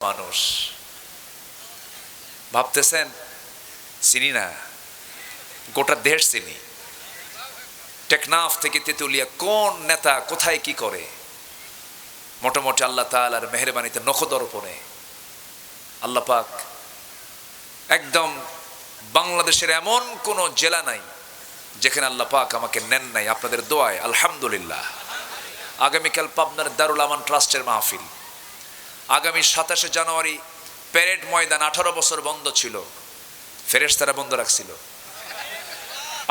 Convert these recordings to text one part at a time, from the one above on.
মানুষ ভাবতেছেন চিনি না, গোটা দেশ চিনি। টেকনাফ থেকে তেতুলিয়া কোন নেতা কোথায় কি করে, মোটামুটি আল্লাহ তাআলার মেহেরবানিতে নখদর্পণে আল্লাহ পাক একদম বাংলাদেশের এমন কোন জেলা নাই যেখানে আল্লাহ পাক আমাকে নেন নাই। আপনাদের দোয়ায় আলহামদুলিল্লাহ। আগামীকাল পাবনার দারুল আমান ট্রাস্টের মাহফিল। আগামী 27শে জানুয়ারি প্যারেড ময়দান 18 বছর বন্ধ ছিল, ফেরেশতারা বন্ধ রাখছিল।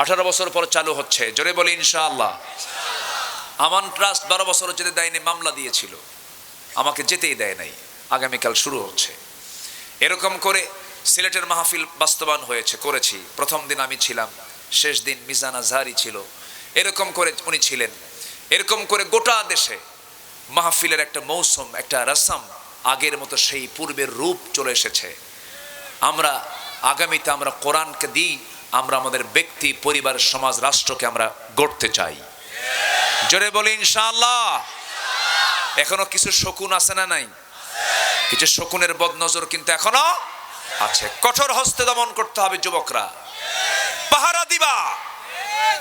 18 বছর পর চালু হচ্ছে, জোরে বলি ইনশাআল্লাহ। আমান ট্রাস্ট 12 বছর যেতে দেয়নি, মামলা দিয়েছিল, আমাকে যেতেই দেয় নাই। আগামীকাল শুরু হচ্ছে। এরকম করে সিলেটের মাহফিল বাস্তবায়ন হয়েছে, করেছি। প্রথম দিন আমি ছিলাম, শেষ দিন মিজান আজহারি ছিল, এরকম করে উনি ছিলেন। এরকম করে গোটা দেশে মাহফিলের একটা মৌসুম, একটা রসম আগের মতো সেই পূর্বের রূপ চলে এসেছে। আমরা আগামীতে আমরা কোরআনকে দিই, আমরা আমাদের ব্যক্তি, পরিবার, সমাজ, রাষ্ট্রকে আমরা গড়তে চাই। জোরে বলি ইনশাআল্লাহ। এখনো কিছু শকুন আছে না নাই? কিছু শকুনের বদনজর কিন্তু এখনো আছে। কঠোর হস্তে দমন করতে হবে। যুবকরা পাহারা দিবা।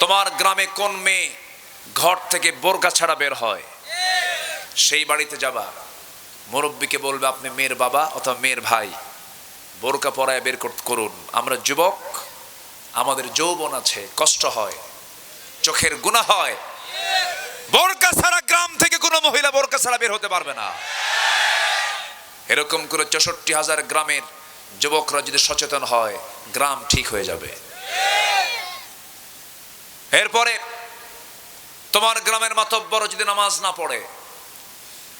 তোমার গ্রামে কোন মেয়ে ঘর থেকে বোরকা ছাড়া বের হয়, সেই বাড়িতে যাবা, মুরব্বীকে বলবে আপনি মেয়ের বাবা অথবা মেয়ের ভাই, বোরকা পরায় বের করুন। আমরা যুবক, আমাদের যৌবন আছে, কষ্ট হয়, চোখের গুনাহ হয়। বোরকা ছাড়া গ্রাম থেকে কোনো মহিলা বোরকা ছাড়া বের হতে পারবে না। এরকম করে 64,000 গ্রামের যুবকরা যদি সচেতন হয়, গ্রাম ঠিক হয়ে যাবে। এরপরে তোমার গ্রামের মাতব্বর যদি নামাজ না পড়ে,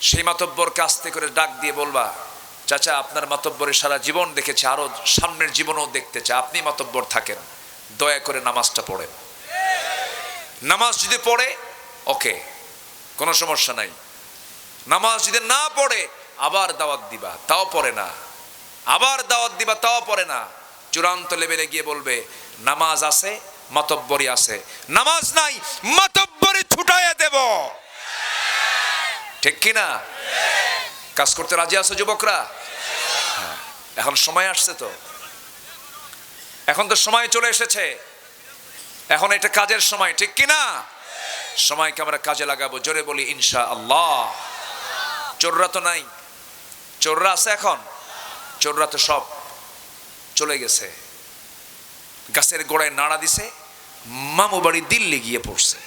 সেই মাতব্বরকে আস্তে করে ডাক দিয়ে বলবা, চাচা আপনার মাতব্বরে সারা জীবন দেখেছে, আরো সামনের জীবনও দেখতে চায়, আপনি মাতব্বর থাকেন, দয়া করে নামাজটা পড়েন। নামাজ যদি পড়ে ওকে, কোনো সমস্যা নাই। নামাজ যদি না পড়ে আবার দাওয়াত দিবা, তাও পড়ে না। আবার দাওয়াত দিবা, তাও পড়ে না। চূড়ান্ত লেভেলে গিয়ে বলবে নামাজ আছে, মাতব্বরি আছে, নামাজ নাই, মাতব্বরি ছুটাইয়া দেব। ঠিক কিনা? কাজ করতে রাজি আছো যুবকরা? এখন সময় আসছে তো, এখন তো সময় চলে এসেছে, এখন এটা কাজের সময়। ঠিক কিনা? সময়কে আমরা কাজে লাগাবো। জোরে বলি ইনশাআল্লাহ। চোররা তো নাই, চোররা আছে এখন? চোররা তো সব চলে গেছে, গাছের গোড়ায় নাড়া দিছে, মামু বাড়ি দিল্লি গিয়ে পড়ছে।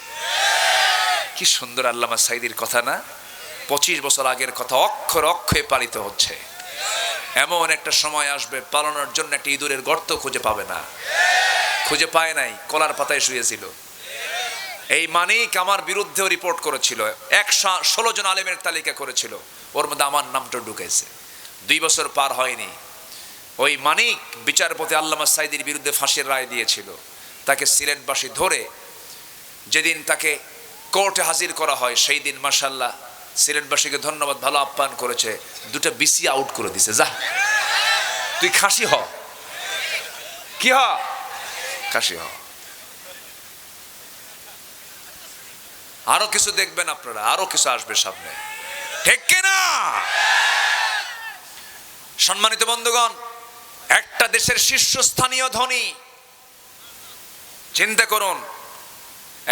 কি সুন্দর আল্লামা সাইদির কথা না? 25 বছর আগের কথা অক্ষর অক্ষরে পালিত হচ্ছে। এমন একটা সময় আসবে, পালানোর জন্য একটা ইঁদুরের গর্ত খুঁজে পাবে না। খুঁজে পায় নাই, কলার পাতায় শুয়েছিল। এই মানিক আমার বিরুদ্ধেও রিপোর্ট করেছিল, 116 জন আলেমের তালিকা করেছিল, ওর মধ্যে আমার নামটা ঢুকেছে। 2 বছর পার হয়নি, ওই মানিক বিচারপতি আল্লামা সাইদির বিরুদ্ধে ফাঁসির রায় দিয়েছিল। তাকে সিলেটবাসী ধরে যেদিন তাকে কোর্টে হাজির করা হয়, সেই দিন মাশাআল্লাহ সিলেটবাসীকে ধন্যবাদ, ভালো আপ্যায়ন করেছে। 2টা বিসি আউট করে দিছে। যা তুই খাসি হ, কি হ, খাসি হ। আরো কিছু দেখবেন আপনারা, আরো কিছু আসবে সামনে। ঠিক কিনা? সম্মানিত বন্ধুগণ, একটা দেশের শীর্ষস্থানীয় ধনী, চিন্তা করুন,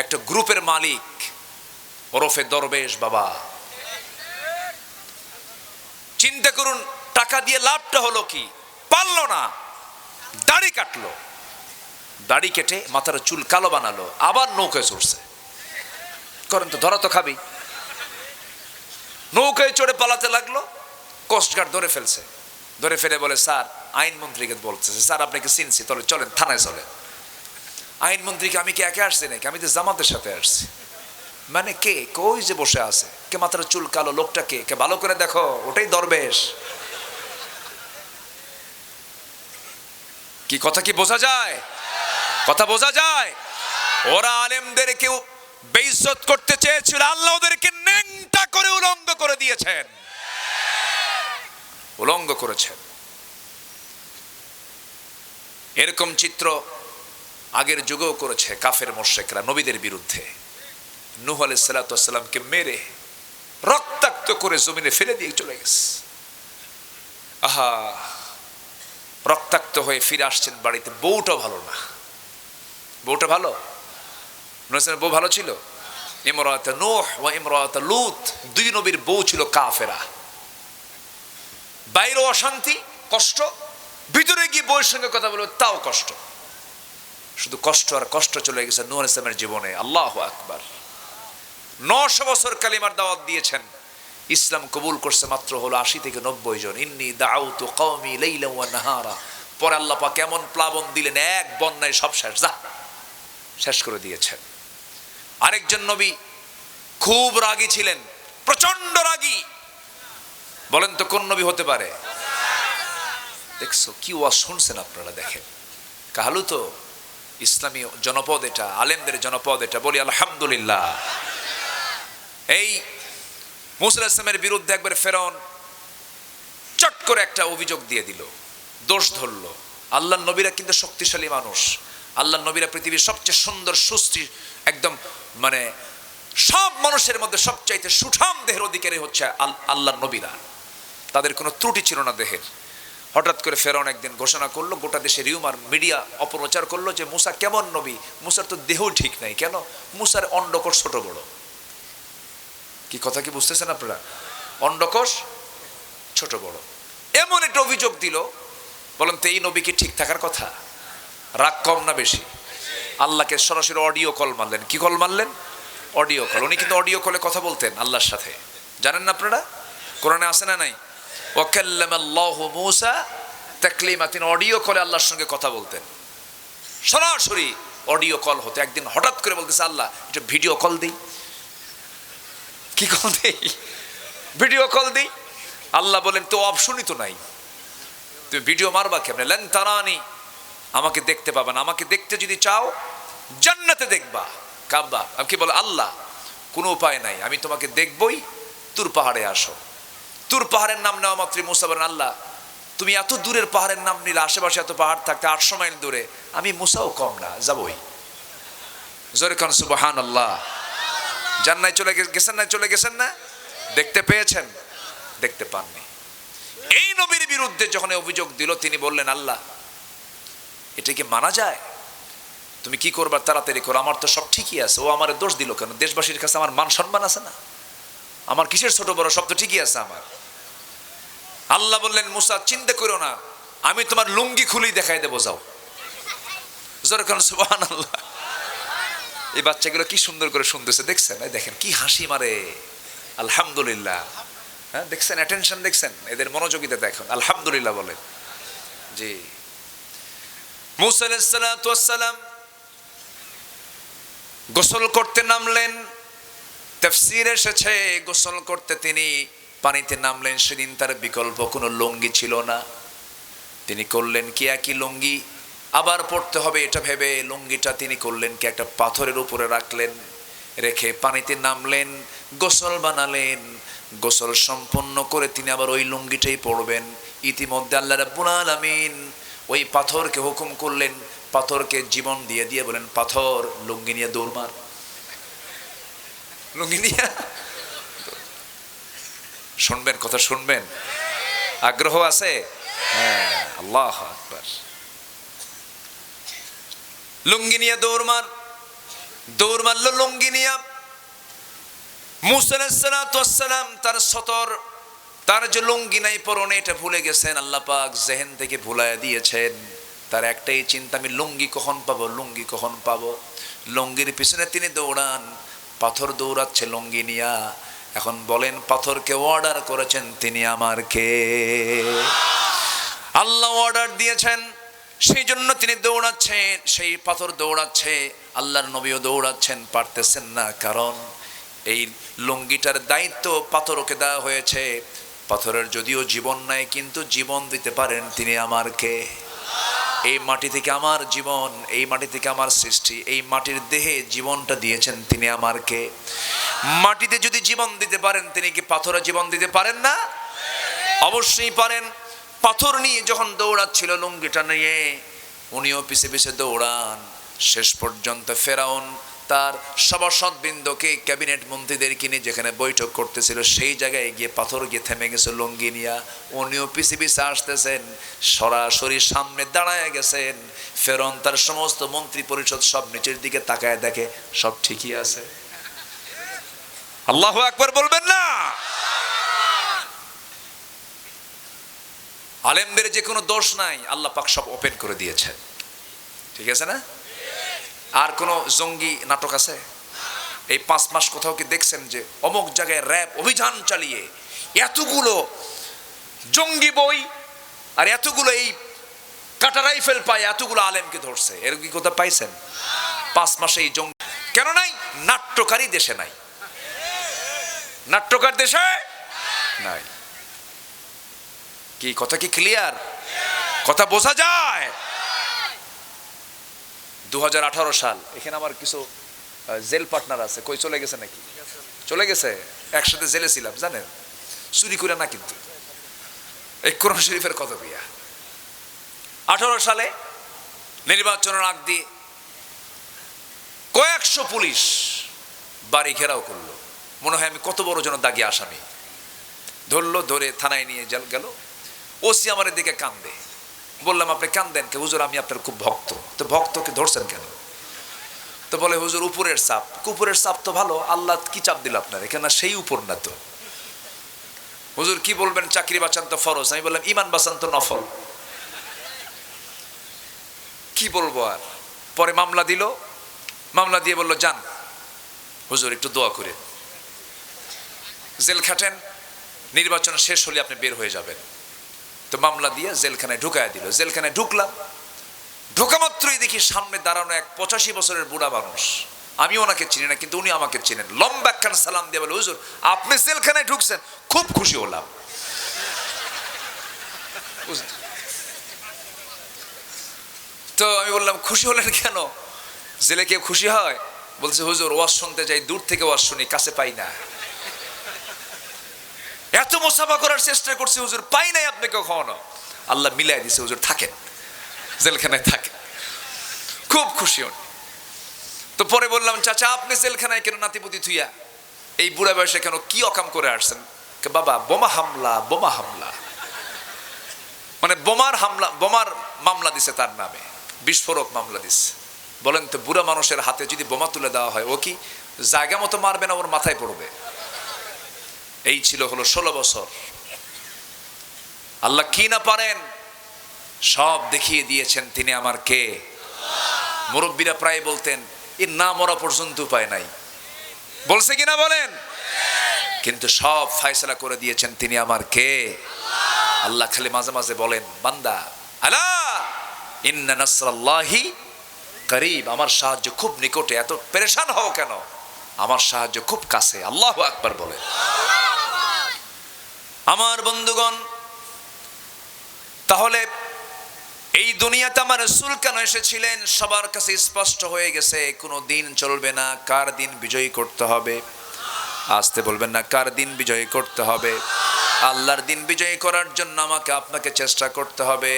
একটা গ্রুপের মালিক ওরফে দরবেশ বাবা। চিন্তা করুন, টাকা দিয়ে লাভটা হলো কি? পারলো না, দাড়ি কাটলো, দাড়ি কেটে মাথার চুল কালো বানালো, আবার নৌকায় চড়ছে। করেন তো, ধরা তো খাবি। নৌকায় চড়ে পালাতে লাগলো, কোস্টগার্ড ধরে ফেলছে। ধরে ফেলে বলে, স্যার আইনমন্ত্রীকে বলছে, স্যার আপনাকে চিনছি, তাহলে চলেন থানায় চলেন। আইনমন্ত্রীকে আমি কি একে আসছি নাকি? আমি তো জামাতের সাথে আসছি। মানে কে? কই যে বসে আছে, কে মাথার চুল কালো লোকটা কে? কে ভালো করে দেখো, ওটাই দরবেশ। কি কথা কি বোঝা যায়? কথা বোঝা যায়? ওরা আলেমদের কেউ বেইজ্জত করতে চেয়েছিল, আল্লাহ ওদেরকে ন্যাংটা করে উলঙ্গ করে দিয়েছেন, উলঙ্গ করেছেন। এরকম চিত্র আগের যুগেও করেছে কাফের মুশরিকরা নবীদের বিরুদ্ধে। নূহ আলাইহিস সালাতু ওয়াস সালামকে মেরে রক্তাক্ত করে জমিনে ফেলে দিয়ে চলে গেছে। আহা, রক্তাক্ত হয়ে ফিরে আসছেন বাড়িতে। বউটা ভালো না। বউটা ভালো? বউ ভালো ছিল? ইমরাতে নূহ ওয়া ইমরাতে লূত, দুই নবীর বউ ছিল কাফেরা। বাইরে অশান্তি, কষ্ট, ভিতরে গিয়ে বউয়ের সঙ্গে কথা বলবে তাও কষ্ট। শুধু কষ্ট আর কষ্ট চলে গেছে নূহ আলাইহিস সালামের জীবনে। আল্লাহু আকবার। 900 বছর কালিমার দাওয়াত দিয়েছেন, ইসলাম কবুল করছে মাত্র হলো 80 থেকে 90 জন। ইন্নী দাউতু কওমি লাইলা ওয়া নাহারা। পরে আল্লাহ পাক এমন প্লাবন দিলেন, এক বন্যায় সব শেষ করে দিয়েছেন। আরেকজন নবী খুব রাগী ছিলেন, প্রচন্ড রাগী। বলেন তো কোন নবী হতে পারে? দেখছো কি ওয়াজ শুনছেন আপনারা? দেখেন, কাহালু তো ইসলামী জনপদ, এটা আলেমদের জনপদ, এটা বলি আলহামদুলিল্লাহ। এই মূসা আলাইহিস সালামের বিরুদ্ধে একবার ফেরাউন চট করে একটা অভিযোগ দিয়ে দিল, দোষ ধরলো। আল্লাহর নবীরা কিন্তু শক্তিশালী মানুষ। আল্লাহর নবীরা পৃথিবীর সবচেয়ে সুন্দর সুস্থি, একদম মানে সব মানুষের মধ্যে সবচাইতে সুঠাম দেহের অধিকারী হচ্ছে আল্লাহর নবীরা। তাদের কোনো ত্রুটি ছিল না দেহের। হঠাৎ করে ফেরাউন একদিন ঘোষণা করলো, গোটা দেশে রিউমার মিডিয়া অপপ্রচার করলো যে মুসা কেমন নবী, মুসার তো দেহ ঠিক নাই। কেন? মুসার অন্ডকোষ ছোট বড়। কি কথা কি বুঝতেছেন আপনারা? অন্ডকোষ ছোট বড়, এমন একটা অভিযোগ দিল। বলেন তো এই নবী কি ঠিক থাকার কথা? রাগ কম না বেশি? আল্লাহকে সরাসরি অডিও কল মারলেন। কি কল মারলেন? Audio call. উনি কিন্তু অডিও কলে কথা বলতেন আল্লাহর সাথে, জানেন না আপনারা? কোরআনে আছে না নাই? ওয়াকাল্লামাল্লাহু মূসা তাকলিমা। তিনি অডিও কলে আল্লাহর সঙ্গে কথা বলতেন, সরাসরি অডিও কল হতো। একদিন হঠাৎ করে বলতেছে, আল্লাহ এটা ভিডিও কল দিই। কি কল দিই? ভিডিও কল দিই। আল্লাহ বলেন তো অপশনই তো নাই, তুমি ভিডিও মারবা কেমনে? লান তারানি, আমাকে দেখতে পাবা না। আমাকে দেখতে যদি চাও জান্নাতে দেখবা। কাব্বা আমি কি বলে, আল্লাহ কোনো উপায় নাই, আমি তোমাকে দেখবই। তুর পাহাড়ে আসো। তুর পাহাড়ের নাম নেওয়া মাত্রই মুসা বলেন, আল্লাহ তুমি এত দূরের পাহাড়ের নাম নিলে, আশেপাশে এত পাহাড় থাকতে 800 মাইল দূরে, আমি মুসাও কম না, যাবই। জোরে কান সুবহানাল্লাহ। জান্নাতে চলে গেছেন না? চলে গেছেন না? দেখতে পেয়েছেন? দেখতে পাননি। এই নবীর বিরুদ্ধে যখন অভিযোগ দিল, তিনি বললেন, আল্লাহ এটা কি মানা যায়? তুমি কি করবা তাড়াতাড়ি করো, আমার তো সব ঠিকই আছে। ও আমার দোষ দিল কেন? দেশবাসীর কাছে আমার মান সম্মান আছে না? আমার কিসের ছোট বড়? সব তো ঠিকই আছে আমার। আল্লাহ বললেন, মুসা চিন্তা করো না, আমি তোমার লুঙ্গি খুলেই দেখাই দেবো, যাও। জোরে কান সুবহানাল্লাহ। এই বাচ্চাগুলো কি সুন্দর করে শুনতেছে, দেখছেন? দেখেন কি হাসি মারে। আলহামদুলিল্লাহ। হ্যাঁ দেখছেন, অ্যাটেনশন দেখছেন, এদের মনোযোগিতা দেখুন। আলহামদুলিল্লাহ বলেন। জি, মূসা আলাইহিস সালাতু ওয়াস সালাম গোসল করতে নামলেন। তাফসীরে এসেছে গোসল করতে তিনি পানিতে নামলেন। সেদিন তার বিকল্প কোনো লুঙ্গি ছিল না। তিনি করলেন কি, একই লুঙ্গি আবার পড়তে হবে এটা ভেবে লুঙ্গিটা তিনি করলেন কি একটা পাথরের উপরে রাখলেন, রেখে পানিতে নামলেন, গোসল বানালেন। গোসল সম্পন্ন করে তিনি আবার ওই লুঙ্গিটাই পরবেন। ইতিমধ্যে আল্লাহ রাব্বুল আলামিন ওই পাথরকে হুকুম করলেন, পাথরকে জীবন দিয়ে দিয়ে বলেন, পাথর লুঙ্গি নিয়ে দৌড় মার। লুঙ্গি নিয়ে শুনবেন, কথা শুনবেন? আগ্রহ আছে? হ্যাঁ, আল্লাহু আকবার। লুঙ্গি নিয়ে দৌড় মার। দৌড় মারলো লুঙ্গি নিয়ে। মূসা আলাইহিস সালাতু ওয়াস সালাম তার যে লুঙ্গি নাই পরনে, এটা ভুলে গেছেন। আল্লাহ পাক জেহেন থেকে ভুলাইয়া দিয়েছেন। তার একটাই চিন্তা, আমি লুঙ্গি কখন পাবো, লুঙ্গি কখন পাবো। লুঙ্গির পিছনে তিনি দৌড়ান। পাথর দৌড়াচ্ছে লুঙ্গি নিয়া। এখন বলেন, পাথরকে অর্ডার করেছেন তিনি আমার কে? আল্লাহ অর্ডার দিয়েছেন, সেই জন্য তিনি দৌড়াচ্ছেন। সেই পাথর দৌড়াচ্ছে, আল্লাহর নবীও দৌড়াচ্ছেন, পারতেছেন না। কারণ এই লুঙ্গিটার দায়িত্ব পাথরকে দেওয়া হয়েছে। পাথরের যদিও জীবন নাই, কিন্তু জীবন দিতে পারেন তিনি আমার কে? এই মাটি থেকে আমার জীবন, এই মাটি থেকে আমার সৃষ্টি, এই মাটির দেহে জীবনটা দিয়েছেন তিনি আমার কে? মাটিতে যদি জীবন দিতে পারেন, তিনি কি পাথরে জীবন দিতে পারেন না? অবশ্যই পারেন। পাথর নিয়ে যখন দৌড়াচ্ছিল লুঙ্গিটা নিয়ে, উনিও পিছে পিছে দৌড়ান। শেষ পর্যন্ত ফেরাউন তার সভাসদবৃন্দকে ক্যাবিনেট মন্ত্রীদেরকে নিয়ে যেখানে বৈঠক করতেছিল সেই জায়গায় গিয়ে পাথর গিয়ে থেমে গেছে লুঙ্গি নিয়া। উনিও পিছে পিছে আসতেছেন, সরাসরি সামনে দাঁড়ায় গেছেন। ফেরন তার সমস্ত মন্ত্রী পরিষদ সব নিচের দিকে তাকায় দেখে সব ঠিকই আছে। আল্লাহু আকবার বলবেন না? আলেমদের যে কোনো দোষ নাই, আল্লাহ পাক সব ওপেন করে দিয়েছেন। ঠিক আছে না? আর কোন জঙ্গি নাটক আছে? এই 5 মাস কোথাও কি দেখছেন যে অমুক জায়গায় র‍্যাব অভিযান চালিয়ে এতগুলো জঙ্গি বই আর এতগুলো এই কাটা রাইফেল পায় এতগুলো আলেমকে ধরছে? এর কি কোথাও পাইছেন? 5 মাসে এই জঙ্গি কেন নাই? নাট্যকারী দেশে নাই। নাট্যকার দেশে নাই। কি কথা কি ক্লিয়ার? কথা বোঝা যায়? 2018 সাল, এখানে আমার কিছু জেল পার্টনার আছে, কই চলে গেছে নাকি? চলে গেছে, একসাথে জেলে ছিলাম জানেন, চুরি করে না কিন্তু, এই কোরআন শরীফের কথা বিয়া। 18 সালে নির্বাচনের আগ দিয়ে কয়েকশো পুলিশ বাড়ি ঘেরাও করলো। মনে হয় আমি কত বড় যেন দাগি আসামি। ধরলো, ধরে থানায় নিয়ে গেল। ওসি আমার দিকে কান্দে। বললাম আপনি কান্দেন কে? হুজুর আমি আপনার খুব ভক্ত। তো ভক্তকে ধরছেন কেন? তো বলে হুজুর উপরের চাপ। উপরের চাপ তো ভালো, আল্লাহ কি চাপ দিল আপনার? এখানে সেই উপর না তো। হুজুর কি বলবেন, চাকরি বাঁচান তো ফরজ। আমি বললাম ইমান বাঁচান তো নফল। কি বলবো আর। পরে মামলা দিল, মামলা দিয়ে বললো যান হুজুর একটু দোয়া করে জেল খাটেন, নির্বাচন শেষ হলে আপনি বের হয়ে যাবেন। তো মামলা দিয়ে জেলখানায় ঢুকায় দিল। জেলখানায় ঢুকলাম, ঢোকা মাত্রই দেখি সামনে দাঁড়ানো এক 85 বছরের বুড়া মানুষ। আমি ওনাকে চিনি না, কিন্তু উনি আমাকে চিনেন। লম্বা একখান সালাম দিয়ে বলে হুজুর আপনি জেলখানায় ঢুকছেন, খুব খুশি হলাম। তো আমি বললাম খুশি হলেন কেন? জেলে কেউ খুশি হয়? বলছে হুজুর ওয়াজ শুনতে যাই, দূর থেকে ওয়াজ শুনি, কাছে পাই না। এত মুসাফা করার চেষ্টা করছি হুজুর, পাই নাই আপনি কখনো। আল্লাহ মিলাই দিছে, হুজুর থাকেন, জেলখানায় থাকেন। খুব খুশি হন। তো পরে বললাম চাচা আপনি জেলখানায় কেন নাতিপুতি থুইয়া এই বুড়া বয়সে কেন, কি অকাম করে আসছেন? বাবা বোমা হামলা, বোমা হামলা, মানে বোমার হামলা, বোমার মামলা দিছে তার নামে, বিস্ফোরক মামলা দিছে। বলেন তো বুড়া মানুষের হাতে যদি বোমা তুলে দেওয়া হয়, ও কি জায়গা মতো মারবে না ওর মাথায় পড়বে? এই ছিল হলো 16 বছর। আল্লাহ কি না পারেন সব দেখিয়ে দিয়েছেন। তিনি আমার কে? মুরব্বীরা প্রায় বলতেন এর না মরা পর্যন্ত উপায় নাই, বলছে কিনা বলেন? কিন্তু সব ফয়সালা করে দিয়েছেন। তিনি আমার কে? আল্লাহ খালি মাঝে মাঝে বলেন বান্দা আলা ইন্না নাসরাল্লাহি করিব, আমার সাহায্য খুব নিকটে, এত পেরেশান হও কেন? আমার সাহায্য খুব কাছে। আল্লাহু আকবার বলেন। আমার বন্ধুগণ, তাহলে এই দুনিয়াতে আমার রাসূল কেন এসেছিলেন? সবার কাছে স্পষ্ট হয়ে গেছে, কোনো দিন চলবে না। কার দিন বিজয়ী করতে হবে? আসতে বলবেন না, কার দিন বিজয়ী করতে হবে? আল্লাহর দিন বিজয়ী করার জন্য আমাকে আপনাকে চেষ্টা করতে হবে।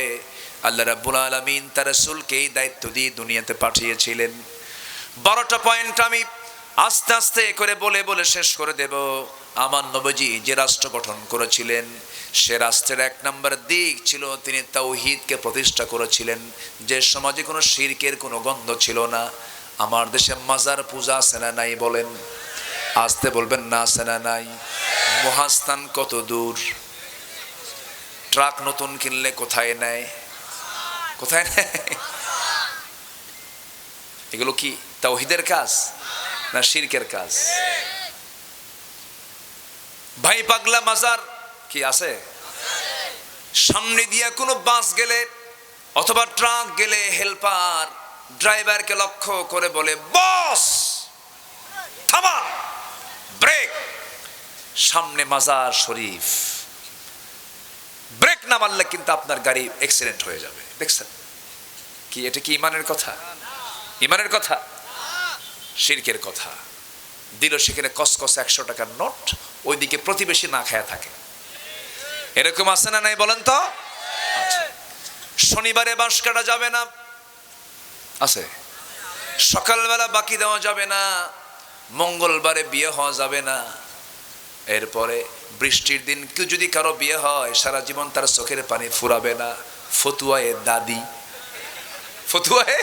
আল্লাহ রাব্বুল আলামিন তার রাসূলকে এই দায়িত্ব দিয়ে দুনিয়াতে পাঠিয়েছিলেন। 12টা পয়েন্ট আমি আস্তে আস্তে করে বলে বলে শেষ করে দেব। আমার নবীজি যে রাষ্ট্র গঠন করেছিলেন, সে রাষ্ট্রের 1 নম্বর দিক ছিল তিনি তাওহীদকে প্রতিষ্ঠা করেছিলেন। যে সমাজে কোনো শিরকের কোনো গন্ধ ছিল না। আমার দেশে মাজার পূজা আছে না নাই বলেন? আসতে বলবেন না, আছে না নাই? মহাস্থান কত দূর? ট্রাক নতুন কিনলে কোথায় নেয়? কোথায় নেয়? এগুলো কি তাওহীদের কাজ না শিরকের কাজ? ভাই পাগলা মাজার কি আছে? সামনে দিয়া কোনো বাস গেলে অথবা ট্রাক গেলে হেল্পার ড্রাইভারকে লক্ষ্য করে বলে বস থামান, ব্রেক। সামনে মাজার শরীফ, ব্রেক না মারলে কিন্তু আপনার গাড়ি অ্যাক্সিডেন্ট হয়ে যাবে। দেখছেন কি? এটা কি ইমানের কথা? ইমানের কথা? শিরকের কথা। দিল সেখানে কসকস 100 টাকার নোট, ওইদিকে প্রতিবেশী না খায়া থাকে। এরকম আছে না নাই বলেন তো? শনিবারে বাঁশ কাটা যাবে না, আছে? সকালবেলা বাকি দেওয়া যাবে না, মঙ্গলবারে বিয়ে হওয়া যাবে না। এরপরে বৃষ্টির দিন কেউ যদি কারো বিয়ে হয় সারা জীবন তার চোখের পানি ফুরাবে না। ফতুয়ায়ে দাদি, ফতুয়ায়ে।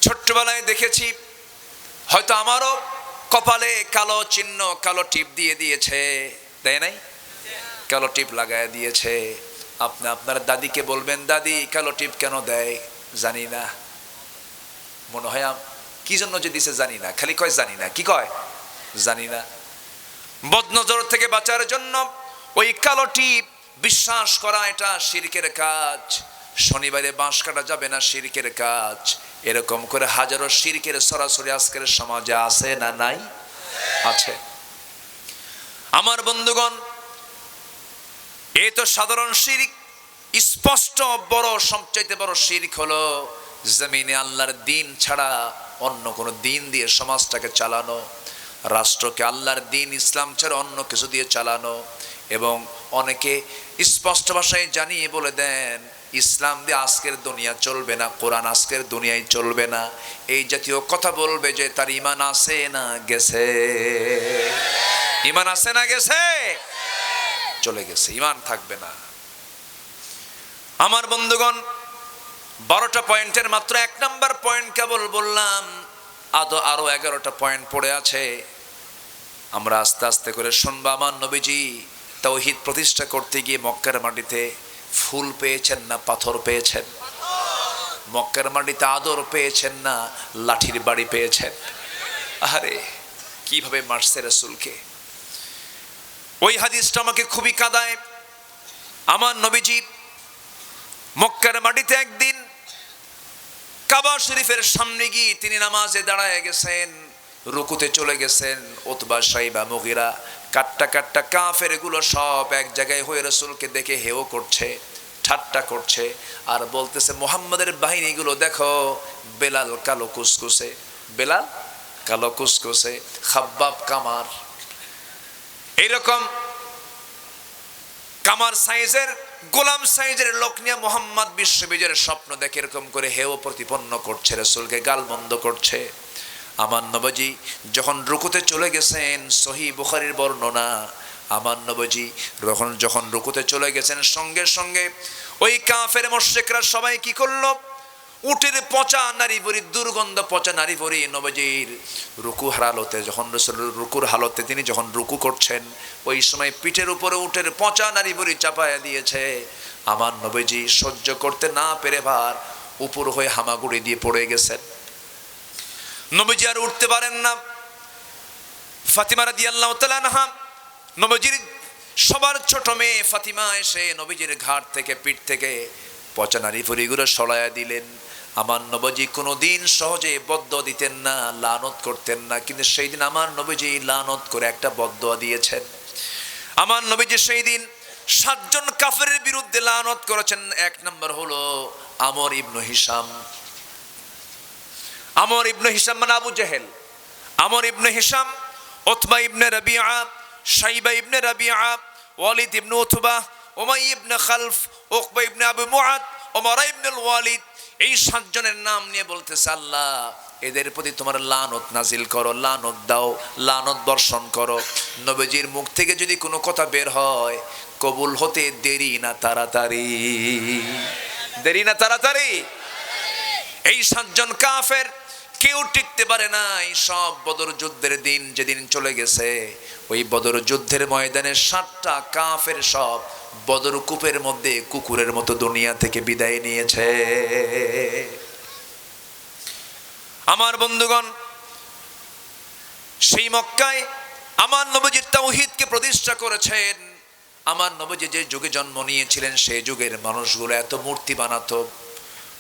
ছোট্টবেলায় দেখেছি, হয়তো আমারও কপালে কালো চিহ্ন, কালো টিপ দিয়ে দিয়েছে, দেয় নাই? কালো টিপ লাগায় দিয়েছে। আপনি আপনার দাদিকে বলবেন, দাদি কালো টিপ কেন দেয়? জানি না। মনে হয় কি জন্য যে দিছে জানি না, খালি কয় জানি না। কি কয়? জানি না। বদনজর থেকে বাঁচার জন্য ওই কালো টিপ বিশ্বাস করা এটা শিরকের কাজ। শনিবারে বাঁশ কাটা যাবে না, শিরকের কাজ। এরকম করে হাজারো শিরকের সরাসরি আজকের সমাজে আছে না নাই? আছে। আমার বন্ধুগণ, এই তো সাধারণ শিরক। স্পষ্ট বড়, সবচাইতে বড় শিরক হলো জমিনে আল্লাহর দিন ছাড়া অন্য কোনো দিন দিয়ে সমাজটাকে চালানো, রাষ্ট্রকে আল্লাহর দিন ইসলাম ছাড়া অন্য কিছু দিয়ে চালানো। এবং অনেকে স্পষ্ট ভাষায় জানিয়ে বলে দেন, ইসলাম দিয়ে আজকের দুনিয়া চলবে না, কোরআন আজকের দুনিয়ায় চলবে না। এই জাতীয় কথা বলবে যে তার ঈমান আছে না গেছে? ঈমান আছে না গেছে? চলে গেছে, ঈমান থাকবে না। আমার বন্ধুগণ, 12টা পয়েন্টের মাত্র 1 নাম্বার পয়েন্ট কেবল বললাম, আরো 11টা পয়েন্ট পড়ে আছে। আমরা আস্তে আস্তে করে শুনবো। আমার নবীজি তাওহীদ প্রতিষ্ঠা করতে গিয়ে মক্কার মাটিতে ফুল পেয়েছেন না পাথর পেয়েছেন? মক্কার মাটিতে আদর পেয়েছেন না লাঠির বাড়ি পেয়েছেন? আরে কিভাবে মারছে রাসূলকে! ওই হাদিসটা আমাকে খুবই কাঁদায়। আমার নবীজি মক্কার মাটিতে একদিন কাবা শরীফের সামনে গিয়ে তিনি নামাজে দাঁড়ায় গেছেন, রুকুতে চলে গেছেন। উতবা, সাইবা, মুগিরা, কাট্টা কাট্টা কাফের গুলো সব এক জায়গায় হয়ে রাসূলকে দেখে হেও করছে, ঠাট্টা করছে, আর বলতেছে, মুহাম্মাদের বাহিনীগুলো দেখো, বেলাল কালো কুসকুসে, বেলাল কালো কুসকুসে, খাব্বাব কামার, এইরকম কামার সাইজের, গোলাম সাইজের লোক নিয়ে মোহাম্মদ বিশ্ববিজয়ের স্বপ্ন দেখে এরকম করে হেও প্রতিপন্ন করছে, রাসূলকে গালমন্দ করছে। আমার নবীজি যখন রুকুতে চলে গেছেন, সহিহ বুখারীর বর্ণনা, আমার নবীজি যখন রুকুতে চলে গেছেন, সঙ্গে সঙ্গে ওই কাফের মুশরিকরা সবাই কি করলো? উটের পচা নারী ভরি, দুর্গন্ধ পচা নারী ভরি নবীজির রুকু হালতে, যখন রাসূল রুকুর হালতে তিনি যখন রুকু করছেন, ওই সময় পিঠের উপরে উটের পচা নারী ভরি চাপায়া দিয়েছে। আমার নবীজি সহ্য করতে না পেরে ভার উপর হয়ে হামাগুড়ি দিয়ে পড়ে গেছেন। নবীজি আর উঠতে পারেন না। ফাতিমা রাদিয়াল্লাহু তাআলা আনহা, নবীজির সবার ছোট মেয়ে ফাতিমা, এসে নবীজির ঘাট থেকে, পিঠ থেকে পচা নারী ভরিগুলো সরাইয়া দিলেন। আমার নবীজি কোনোদিন সহজে বদদুয়া দিতেন না, লানত করতেন না, কিন্তু সেই দিন আমার নবীজি লানত করে একটা বদদুয়া দিয়েছেন। আমার নবীজি সেই দিন 7 জন কাফেরের বিরুদ্ধে লানত করেছেন। 1 নম্বর হলো আমর ইবনে হিশাম। আমর ইবনে হিশাম মানে আবু জেহেল। আমর ইবনে হিশাম, উতবা ইবনে রাবিআ, শাইবা ইবনে রাবিআ, ওয়ালিদ ইবনে উতবা, উমাইয়া ইবনে খালফ, উকবা ইবনে আবু মুআদ, ওমর ইবনে ওয়ালিদ, এই 7 জনের নাম নিয়ে বলতেছে, আল্লাহ এদের প্রতি তোমার লানত নাজিল করো, লানত দাও, লানত বর্ষণ করো। নবীজির মুখ থেকে যদি কোনো কথা বের হয়, কবুল হতে দেরি না তাড়াতাড়ি, দেরি না তাড়াতাড়ি। এই 7 জন কাফের কেউ টিকতে পারে না। এই সব বদর যুদ্ধের দিন যেদিন চলে গেছে, ওই বদর যুদ্ধের ময়দানে 7টা কাফের সব বদর কূপের মধ্যে কুকুরের মতো দুনিয়া থেকে বিদায় নিয়েছে। আমার বন্ধুগণ, সেই মক্কায় আমার নবীজি তাওহীদকে প্রতিষ্ঠা করেছেন। আমার নবীজি যে যুগে জন্ম নিয়েছিলেন, সেই যুগের মানুষগুলো এত মূর্তি বানাতো,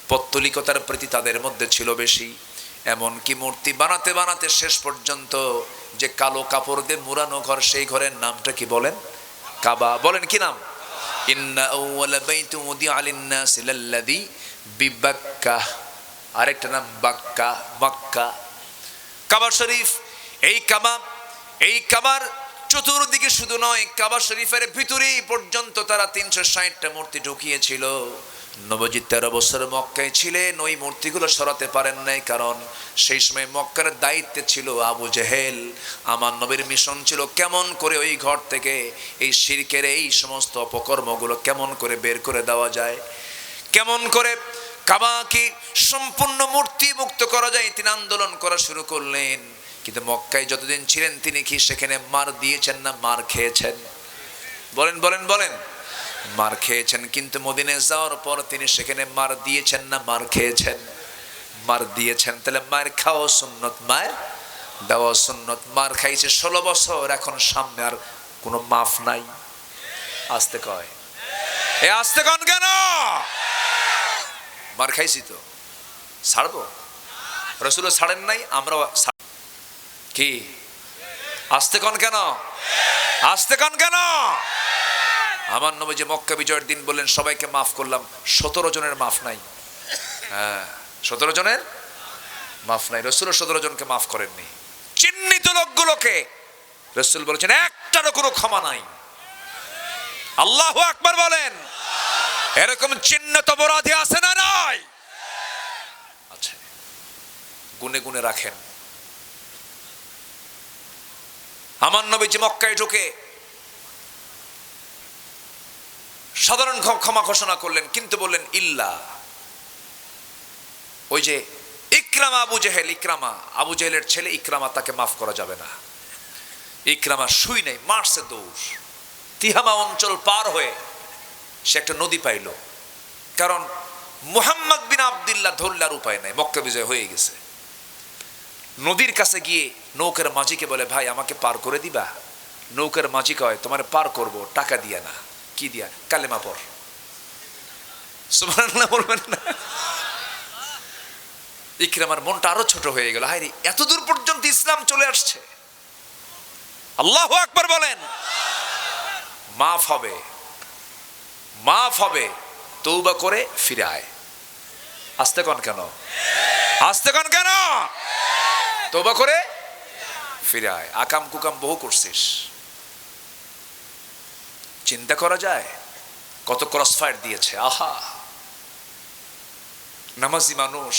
পৌত্তলিকতার প্রতি তাদের মধ্যে ছিল বেশি। এমনকি মূর্তি বানাতে বানাতে শেষ পর্যন্ত যে কালো কাপড় দিয়ে মুড়ানো ঘর, সেই ঘরের নামটা কি বলেন? কাবা। বলেন কি নাম? ইন্না আউওয়ালা বাইতুন উদিআ লিন-নাসি লাল্লাযী বিবাক্কা। আরেকটা নাম বাক্কা, মক্কা। কাবা শরীফ, এই কাবার চতুর্দিকে শুধু নয়, কাবা শরীফের ভিতরেই পর্যন্ত তারা 360টা মূর্তি ঢুকিয়েছিল। নবজি 13 বছর মক্কায় ছিলেন, ওই মূর্তিগুলো সরাতে পারেন নাই, কারণ সেই সময় মক্কার দায়িত্বে ছিল আবু জেহেল। আমার নবীর মিশন ছিল কেমন করে ওই ঘর থেকে এই শিরকের এই সমস্ত অপকর্মগুলো কেমন করে বের করে দেওয়া যায়, কেমন করে কাবাকে সম্পূর্ণ মূর্তি মুক্ত করা যায়। তিনি আন্দোলন করা শুরু করলেন। কিন্তু মক্কায় যতদিন ছিলেন তিনি কি সেখানে মার দিয়েছেন না মার খেয়েছেন? বলেন বলেন বলেন। মার খেয়েছেন। কিন্তু মদিনায় যাওয়ার পর তিনি সেখানে মার দিয়েছেন না মার খেয়েছেন? মার দিয়েছেন। তাহলে মার খাওয়া সুন্নত, মার দেওয়া সুন্নত। মার খাইছে 16 বছর, এখন সামনে আর কোনো মাফ নাই। আসতে কয়, এ আসতে কন কেন? মার খাইছি তো ছাড়বো? রাসূল ছাড়েন নাই, আমরাও কি? আসতে কন কেন? আসতে কন কেন? আমার নবী যে মক্কা বিজয়ের দিন বললেন সবাইকে মাফ করলাম, 17 জনের মাফ নাই। হ্যাঁ, 17 জনের মাফ নাই। রাসূল 17 জনকে মাফ করেননি। চিহ্নিত লোকগুলোকে রাসূল বলেছেন একটারও কোনো ক্ষমা নাই। আল্লাহু আকবার বলেন। এরকম চিহ্নিত অপরাধী আছে না নাই? আচ্ছা, গুনে গুনে রাখেন। আমার নবী যে মক্কায় ঢুকে সাধারণ ক্ষমা ঘোষণা করলেন, কিন্তু বললেন ইল্লা, ওই যে ইকরামা আবু জেহেল, ইকরামা আবু জেহেলের ছেলে ইকরামা, তাকে মাফ করা যাবে না। ইকরামা শুই নাই, মারছে দৌড়। তিহামা অঞ্চল পার হয়ে সে একটা নদী পাইল, কারণ মুহাম্মদ বিন আব্দুল্লাহ ধরলার উপায় নাই, মক্কা বিজয় হয়ে গেছে। নদীর কাছে গিয়ে নৌকার মাঝিকে বলে, ভাই আমাকে পার করে দিবা? নৌকার মাঝি কয়, তোমার পার করব, টাকা দিয়া না। কি দিয়া? কালেমা পড়। সুবহানাল্লাহ বলবেন না? ইকরামার মনটা আরো ছোট হয়ে গেল। হায়রে, এত দূর পর্যন্ত ইসলাম চলে আসছে। আল্লাহু আকবার বলেন। মাফ হবে, মাফ হবে, তওবা করে ফিরে আয়। আসতে কন কেন? আসতে কন কেন? তওবা করে ফিরে আয়। আকাম কুকাম বহু করছিস, চিন্তা করা যায় কত ক্রস ফায়ার দিয়েছে। আহা, নামাজি মানুষ,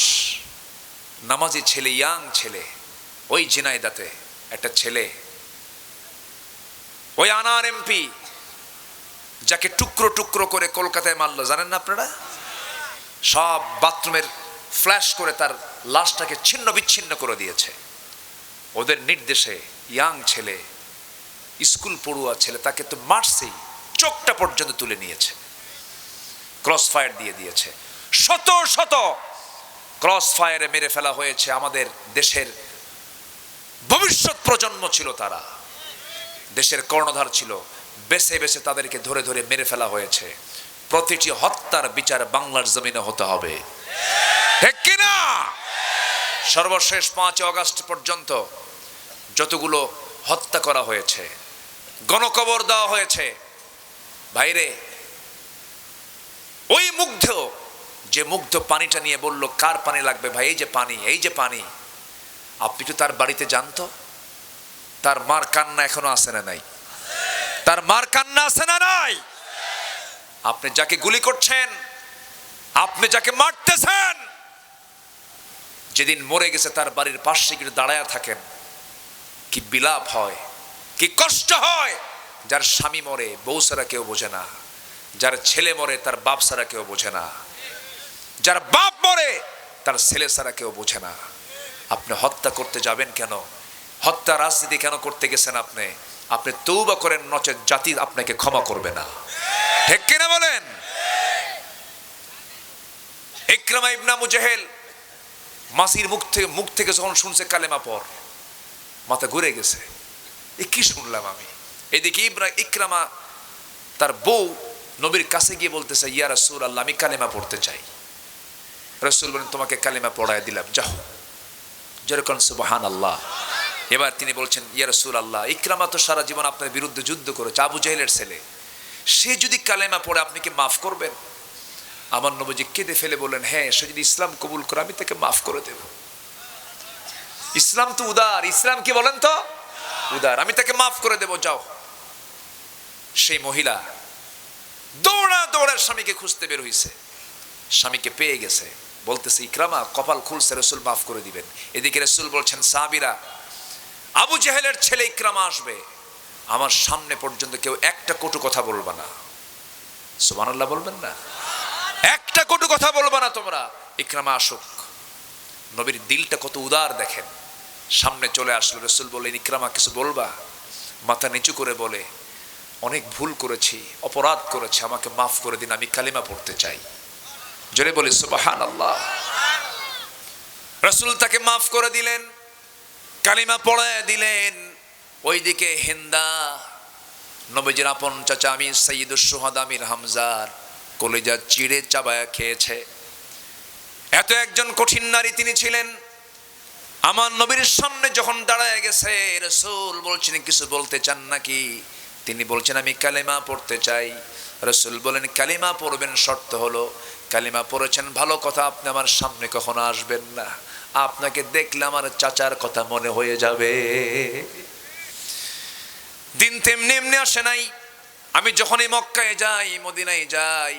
নামাজি ছেলে, ইয়াং ছেলে, ওই ঝিনাইদাতে একটা ছেলে, ওই আনার এমপি যাকে টুকরো টুকরো করে কলকাতায় মারলো, জানেন না আপনারা? সব বাথরুমের ফ্ল্যাশ করে তার লাশটাকে ছিন্ন বিচ্ছিন্ন করে দিয়েছে। ওদের নির্দেশে ইয়াং ছেলে, স্কুল পড়ুয়া ছেলে, তাকে তো মারছেই, চোখটা পর্যন্ত তুলে নিয়েছে, ক্রস ফায়ার দিয়ে দিয়েছে। শত শত ক্রস ফায়ারে মেরে ফেলা হয়েছে। আমাদের দেশের ভবিষ্যৎ প্রজন্ম ছিল তারা, দেশের কর্ণধার ছিল, বেছে বেছে তাদেরকে ধরে ধরে মেরে ফেলা হয়েছে। প্রতিটি হত্যার বিচার বাংলার জমিনে হতে হবে, ঠিক কিনা? সর্বশেষ 5 আগস্ট পর্যন্ত যতগুলো হত্যা করা হয়েছে, গণকবর দেওয়া হয়েছে, ভাইরে, ওই মুগ্ধ, যে মুগ্ধ পানিটা নিয়ে বলল, কার পানি লাগবে ভাই? এই যে পানি, এই যে পানি। আপনি তো তার বাড়িতে জানতো, তার মার কান্না এখনো আসে না নাই? তার মার কান্না আসে না নাই? আপনি যাকে গুলি করছেন, আপনি যাকে মারতেছেন, যেদিন মরে গেছে তার বাড়ির পাশে গিয়ে দাঁড়ায়া থাকেন, কি বিলাপ হয়, কি কষ্ট হয়। যার স্বামী মরে বউ ছাড়া কেউ বোঝে না, যার ছেলে মরে তার বাপ ছাড়া কেউ বোঝে না, যার বাপ মরে তার ছেলে ছাড়া কেউ বোঝে না। আপনি হত্যা করতে যাবেন কেন? হত্যা রাজনীতি কেন করতে গেছেন আপনি? আপনি তওবা করেন, নচেত জাতি আপনাকে ক্ষমা করবে না, ঠিক কিনা বলেন? ইকরামা ইবনে আবু জেহেল মাসির মুখ থেকে যখন শুনছে কালেমা পড়, মাথা ঘুরে গেছে, এ কি শুনলাম আমি। এদিকে ইকরামা তার বউ নবীর কাছে গিয়ে বলতেছে, ইয়া রাসূলুল্লাহ, আমি কালেমা পড়তে চাই। রাসূল বলেন, তোমাকে কালেমা পড়ায় দিলাম, যাও। যেরকম সুবহানাল্লাহ। এবার তিনি বলছেন, ইয়া রাসূলুল্লাহ, ইকরামা তো সারা জীবন আপনার বিরুদ্ধে যুদ্ধ করেছে, আবু জেহেলের ছেলে, সে যদি কালেমা পড়ে আপনি কি মাফ করবেন? আমার নবীজি কেঁদে ফেলে বললেন, হ্যাঁ, সে যদি ইসলাম কবুল করে আমি তাকে মাফ করে দেব। ইসলাম তো উদার, ইসলাম কি বলেন তো? উদার, আমি তাকে মাফ করে দেব, যাও। সেই মহিলা দৌড়া দৌড়া স্বামীকে খুঁজতে বের হইছে, স্বামীকে পেয়ে গেছে, বলতেছে ইকরামা কপাল খুলছে, রাসূল মাফ করে দিবেন। এদিকে রাসূল বলছেন সাহাবীরা, আবু জেহেলের ছেলে ইকরামা আসবে, আমার সামনে পর্যন্ত কেউ একটা কটু কথা বলবা না। সুবহানাল্লাহ বলবেন না? একটা কটু কথা বলবা না তোমরা। ইকরামা আসুক। নবীর দিলটা কত উদার দেখেন। সামনে চলে আসলো, রাসূল বললেন ইকরামা কিছু বলবা? মাথা নিচু করে বলে, অনেক ভুল করেছি, অপরাধ করেছি, আমাকে মাফ করে দিন, আমি কালিমা পড়তে চাই। জোরে বলি সুবহানাল্লাহ। রাসূল তাকে মাফ করে দিলেন, কালিমা পড়ায় দিলেন। ওইদিকে হিন্দা, নবীজির আপন চাচা আমির সাইয়্যিদুশ শুহাদা আমির হামজার কলিজা চিড়ে চাবায়া খেয়েছে। এত একজন কঠিন নারী তিনি ছিলেন। আমার নবীর সামনে যখন দাঁড়ায় গেছে, রাসূল বলছেন কিছু বলতে চান নাকি? তিনি বলছেন আমি কালিমা পড়তে চাই। রাসূল বলেন কালিমা পড়বেন, শর্ত হলো কালিমা পড়েছেন ভালো কথা, আপনি আমার সামনে কখনো আসবেন না, আপনাকে দেখলে আমার চাচার কথা মনে হয়ে যাবে। দিন তেমনি এমনি আসে নাই। আমি যখনই মক্কায় যাই, মদিনায় যাই,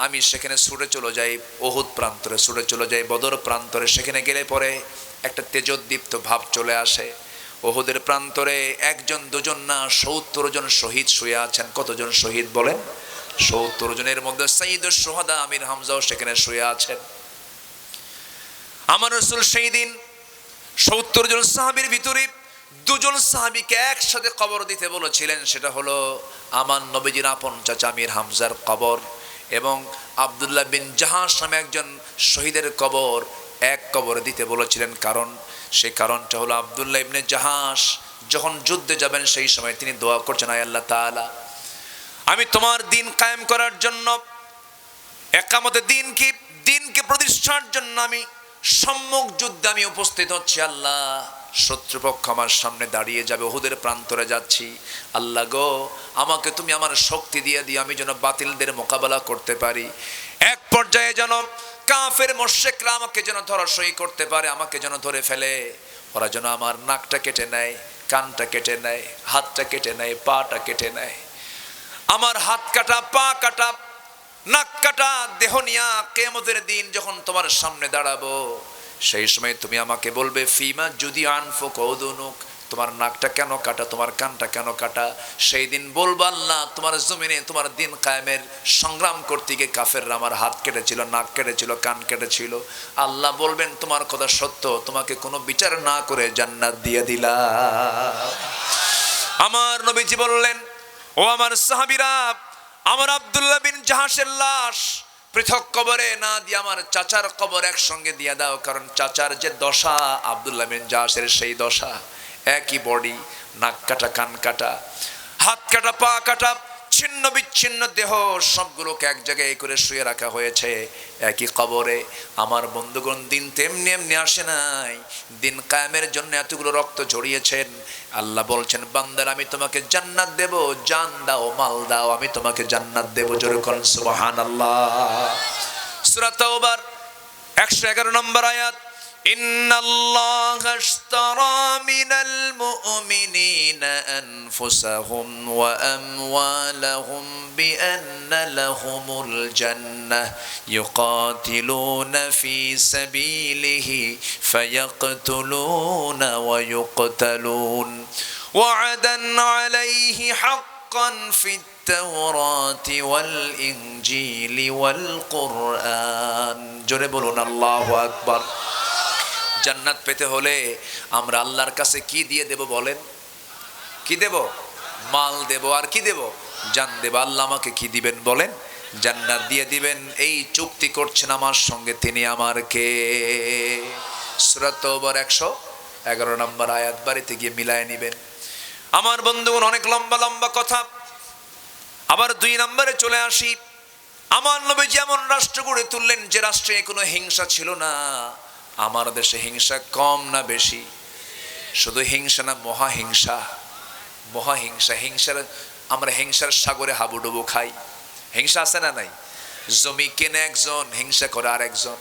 আমি সেখানে ছুটে চলে যাই উহুদ প্রান্তরে, ছুটে চলে যাই বদর প্রান্তরে। সেখানে গেলে পরে একটা তেজোদ্দীপ্ত ভাব চলে আসে। উহুদের প্রান্তরে একজন দুজন না ৭০ জন শহীদ শুয়ে আছেন। কতজন শহীদ বলেন? ৭০ জনের মধ্যে সাইয়্যিদুশ শুহাদা আমির হামজাও সেখানে শুয়ে আছেন। আমার রাসূল সেই দিন ৭০ জন সাহাবীর ভিতরে দুজন সাহাবীকে একসাথে কবর দিতে বলেছিলেন। সেটা হলো আমার নবীজির আপন চাচা আমির হামজার কবর এবং আব্দুল্লাহ বিন জাহাশ নামে একজন শহীদের কবর এক কবরে দিতে বলেছিলেন। কারণ সেই কারণটা হলো আব্দুল্লাহ ইবনে জাহাশ যখন যুদ্ধে যাবেন সেই সময় তিনি দোয়া করছেন, আয় আল্লাহ তাআলা, আমি তোমার দিন কায়েম করার জন্য, একামতে দিনকে প্রতিষ্ঠার জন্য আমি সম্মুখ যুদ্ধে আমি উপস্থিত হচ্ছি। আল্লাহ, শত্রুপক্ষ আমার সামনে দাঁড়িয়ে যাবে, উহুদের প্রান্তরে যাচ্ছি। আল্লাহ গো, আমাকে তুমি আমার শক্তি দিয়ে দিও, আমি যেন বাতিলদের মোকাবেলা করতে পারি। এক পর্যায়ে যেন কাফের মুশরিকরা আমাকে যেন ধরাশয়ী করতে পারে, আমাকে যেন ধরে ফেলে। ওরা যেন আমার নাকটা কেটে নেয়, কানটা কেটে নেয়, হাতটা কেটে নেয়, পাটা কেটে নেয়। আমার হাত কাটা, পা কাটা, নাক কাটা দেহ নিয়া কিয়ামতের দিন যখন তোমার সামনে দাঁড়াবো, সেই সময় তুমি আমাকে বলবে ফিমা যদি আনফুক উযুনুক, তোমার নাকটা কেন কাটা, তোমার কানটা কেন কাটা? সেই দিন বলবো আল্লাহ, তোমার জমিনে তোমার দিন কায়েমের সংগ্রাম করতে গিয়ে কাফেররা আমার হাত কেটেছিল, নাক কেটেছিল, কান কেটেছিল। আল্লাহ বলবেন তোমার কথা সত্য, তোমাকে কোনো বিচার না করে জান্নাত দিয়ে দিলাম। আমার নবীজি বললেন, ও আমার সাহাবীরা, আমার আব্দুল্লাহ বিন জাহাশের লাশ পৃথক কবরে না দিয়ে আমার চাচার কবর একসঙ্গে দিয়ে দাও। কারণ চাচার যে দশা আব্দুল্লাহ বিন জাহাশের সেই দশা, একই বডি, নাক কাটা, কান কাটা, হাত কাটা, পা কাটা, ছিন্ন বিচ্ছিন্ন দেহ, সবগুলোকে এক জায়গায় করে শুয়ে রাখা হয়েছে একই কবরে। আমার বন্ধুগণ, দিন তেমনি এমনি আসে নাই, দিন কায়েমের জন্য এতগুলো রক্ত ঝরিয়েছেন। আল্লাহ বলছেন বান্দার আমি তোমাকে জান্নাত দেব, জান দাও, মাল দাও, আমি তোমাকে জান্নাত দেব। জোরে করুন সুবহানাল্লাহ। সূরা তাওবার 111 নম্বর আয়াত, ইন্নাল্লাহা আশতারা মিনাল মুমিনিনা আনফুসাহুম ওয়া আমওয়ালাহুম বিআন্না লাহুমুল জান্নাহ ইউকাতিলুনা ফি সাবিলিহি ফায়াকতুলুনা ওয়া ইউকতালুন ওয়া'দান আলাইহি হাক্কান ফিত তাওরাতি ওয়াল ইনজিলি ওয়াল কুরআন। জোরে বলুন আল্লাহু আকবার। জান্নাত পেতে হলে আমরা আল্লাহর কাছে কি দিয়ে দেব বলেন? কি দেব? মাল দেব। আর কি দেব? জান দেব। আল্লাহ আমাকে কি দিবেন বলেন? জান্নাত দিয়ে দিবেন। এই চুক্তি করছেন আমার সঙ্গে, তিনি আমার কে? সূরা তাওবার 111 নম্বর আয়াত বাড়িতে গিয়ে মিলায় নেবেন। আমার বন্ধুগণ, অনেক লম্বা লম্বা কথা। আবার 2 নম্বরে চলে আসি। আমার নবী যেমন রাষ্ট্র গড়ে তুললেন যে রাষ্ট্রে কোনো হিংসা ছিল না। আমার দেশে হিংসা কম না বেশি? শুধু হিংসা না, মহাহিংসা। মহাহিংসা, হিংসার, আমরা হিংসার সাগরে হাবুডুবু খাই। হিংসা আছে না নাই? জমি কেনে একজন, হিংসা করে আর একজন।